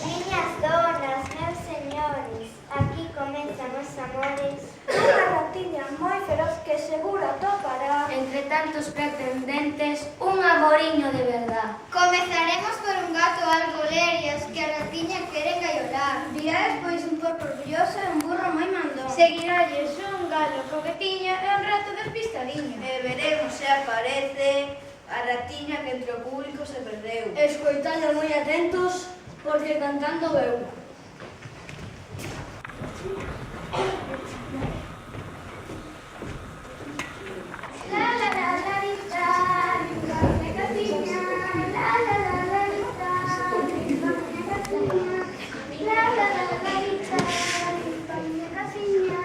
Miñas donas, meus señores, aquí comenzan os amores. Unha ratiña moi feroz que seguro atopará. Entre tantos pretendentes, un amoriño de verdad. Comezaremos por un gato algo lerios que a ratiña quere engaiolar. Virá despois un porco orgulloso e un burro moi mandón. Seguiralles un galo coquetiño e un rato despistadiño. E veremos se aparece a ratiña que entre o público se perdeu. Escoitadlo moi atentos, porque cantando eu. La la la la lita, lita miña catiña. La la la la lita, lita miña catiña. La la la la lita, lita miña catiña.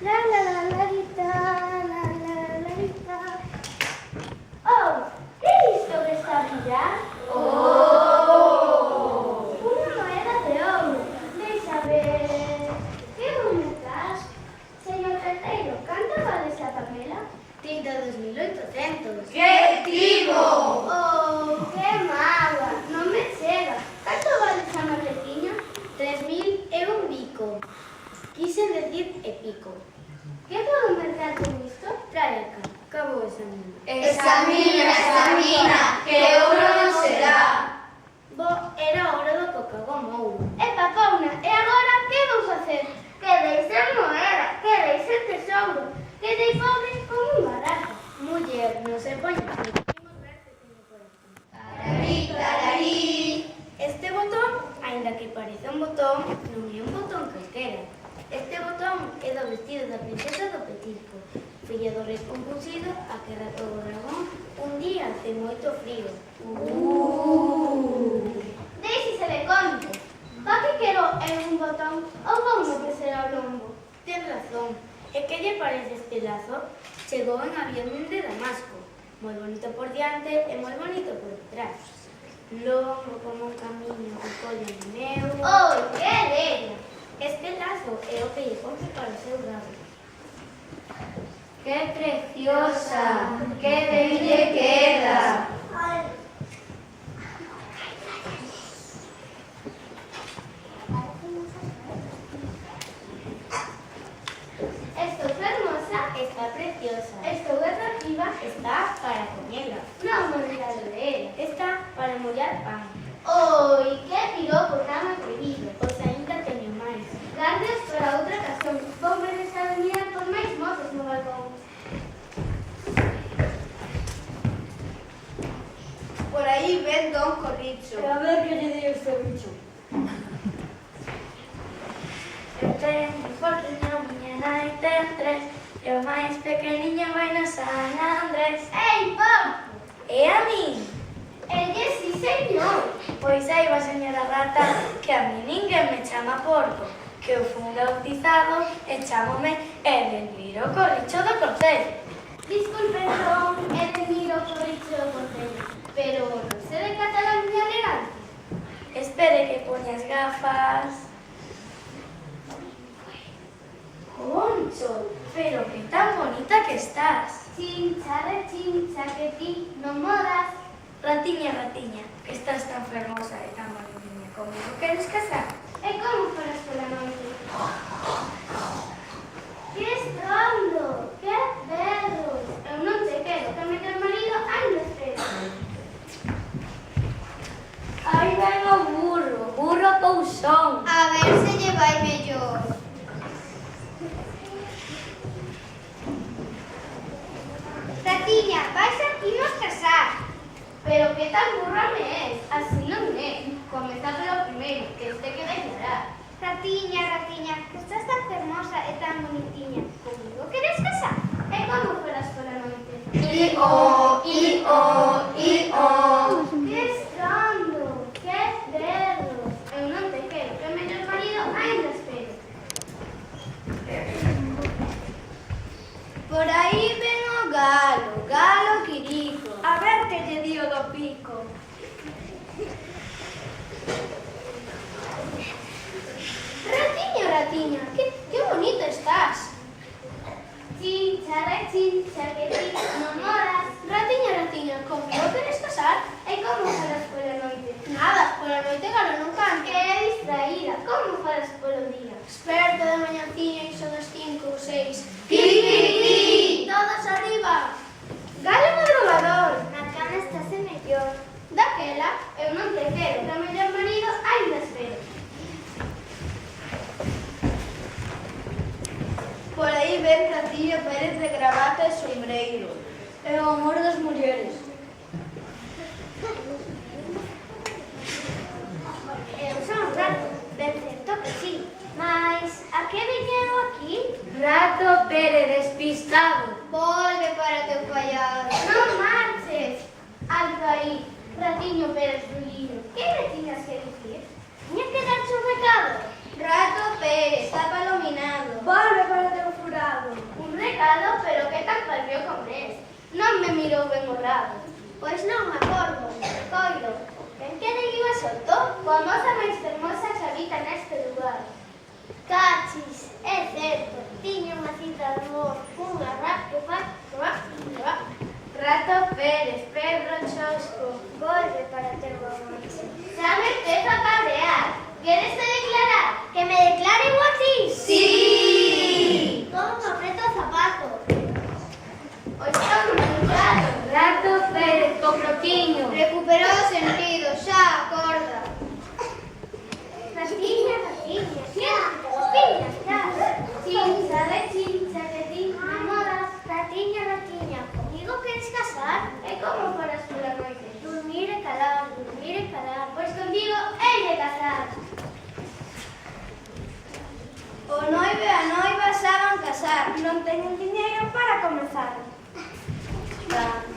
La la la la lita, la la la lita. Oh, que é isto que está a brillar? Unha moeda de ouro. Deixa ver. Que bonitas. Señor carteiro, canto vale esa papela? 32.800. Que tivo! Oh, que mala. Non me chega. Canto vale esa maletiña? 3.000 e un bico. Quise decir e pico. Que podo mercar con isto? Trae acá. Cabo esa mina. Examina, que ouro non será. Bo, era hora do cocagón ouro. E papauna, e agora que vou facer? Quedei sen moeda, quedei sen tesouro. Quedei pobre como un barato. Muller, non se poña así. Imos ver que teño por aquí. Tararí, tararí. Este botón, aínda que parece un botón, non é un botón calquera. Este botón é do vestido da princesa do Petilco, filla do rei compulsido a que ratou o dragón un día hace moito frío. Deixe se le conto. Pa que quero un botón ou voumo que será o lombo? Ten razón. E que lle parece este lazo? Chegou en avión de Damasco. Moi bonito por diante e moi bonito por detrás. Longo como un camiño que colle o meu. Oh, que bella. Este lazo é o que lle compre para o seu rabo. ¡Qué preciosa! ¡Qué ben lle queda! Estou fermosa, Está preciosa. estou atractiva. Está para comerla. Non me olvidado de ela. Está para mollar pan. Oi, que piropo tan atrevido. Pois ainda teño máis. Gardas para outra ocasión. Vou regresar a mirar por máis mozos no balcón. Por aí ven Don Corricho. A ver que lle di este bicho. Eu teño porque miña nai ten tres. E o máis pequeniño vai no San Andrés. Ei, porco! E a min? Elle sí, señor. Pois aí va señora rata que a mí ninguén me chama porco. Que eu fui bautizado e chámome Edelmiro Corricho do Corcello. Disculpe, don Edelmiro Corricho do Concello, pero non se decata la miña elegancia. Espere que poña as gafas. Concho, pero que tan bonita que estás. Chincha, rechincha, que ti non modas. Ratiña, ratiña, que estás tan fermosa e tan bonita comigo. Queres casar? E como farás pola noite? Que estrondo, que berros. Eu non te quero, que me teu marido ainda espera. Aí ven o burro pousón. A ver se lle vai mellor. Ratiña, vais aquí nos casar. Pero que tan burra me és? Así non é. Comeza polo primeiro, que este que declarar. Ratiña, ratiña, que estás tan fermosa e tan bonitiña. Comigo queres casar? E como farás pola noite? I-o, i-o, i-o. Que estrondo, que berros. Eu non te quero, que mellor marido ainda espero. Por aí ven o galo quirico. A ver que lle dio do pico. Ratiño, ratiña, que bonita estás. Chincha, rechincha. mulleres. Eu son rato, ben certo que sí. Mas, a que viñeron aquí? Rato Pérez despistado. Volve para teu fallado. Non marches. Alto aí, ratiño Pérez Rulliño. Que me tiñas que dicir? Tiña que darche un recado. Rato Pérez, está palominado. Volve para teu furado. Un recado, pero que tan palpio como es. Non me mirou ben o rabo. Pois non me acordo, coido. Ben que de iba solto, coa moza máis fermosa que habita neste lugar. Cachis, é certo, tiña unha cita de amor, unha rap que fai, rap. Rato Pérez, Pedro Chosco. Volve para teu amor. Xa me empezo a cabrear. Queres te declarar? Que me declare igual a ti? Sí. Como me aprieto o zapato. Pois son un rato. Rato Pérez, Cocroquiño. Recuperou o sentido, xa acorda. Ratiña, chincha de chincha que ti me modas. Ratiña, conmigo queres casar? É como para as pola noite. Dormir e calar. Pois contigo hei de casar. O noivo e a noiva xa van casar. Non teñen diñeiro para comezar. Tá.